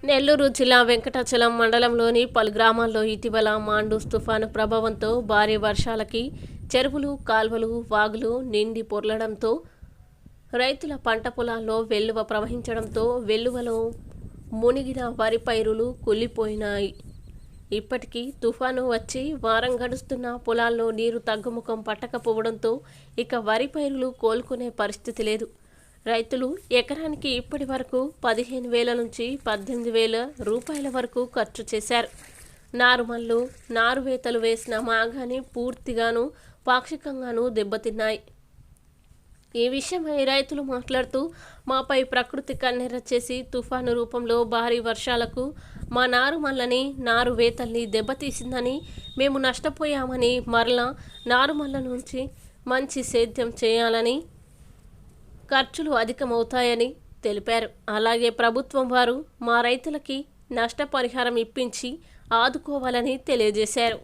నెల్లూరు జిల్లా వెంకటాచలం మండలంలోని పలు గ్రామాల్లో ఇటీవల మాండూస్ తుఫాను ప్రభావంతో భారీ వర్షాలకి చెరువులు, కాల్వలు, వాగులు నిండి పొర్లడంతో రైతుల పంట పొలాల్లో వెల్లువ ప్రవహించడంతో వెల్లువలో మునిగిన వరి పైరులు కుళ్ళిపోయినాయి. ఇప్పటికీ తుఫాను వచ్చి వారం గడుస్తున్న పొలాల్లో నీరు తగ్గుముఖం పట్టకపోవడంతో ఇక వరి పైరులు కోలుకునే పరిస్థితి లేదు. రైతులు ఎకరానికి ఇప్పటి వరకు 15,000 నుంచి 18,000 రూపాయల వరకు ఖర్చు చేశారు. నారుమల్లు, నారువేతలు వేసిన మాగాని పూర్తిగాను పాక్షికంగాను దెబ్బతిన్నాయి. ఈ విషయమై రైతులు మాట్లాడుతూ, మాపై ప్రకృతి కన్నెర్ర చేసి తుఫాను రూపంలో భారీ వర్షాలకు మా నారుమల్లని, నారువేతల్ని దెబ్బతీసిందని, మేము నష్టపోయామని, మరలా నారుమల్ల నుంచి మంచి సేద్యం చేయాలని, ఖర్చులు అధికమవుతాయని తెలిపారు. అలాగే ప్రభుత్వం వారు మా రైతులకి నష్టపరిహారం ఇప్పించి ఆదుకోవాలని తెలియజేశారు.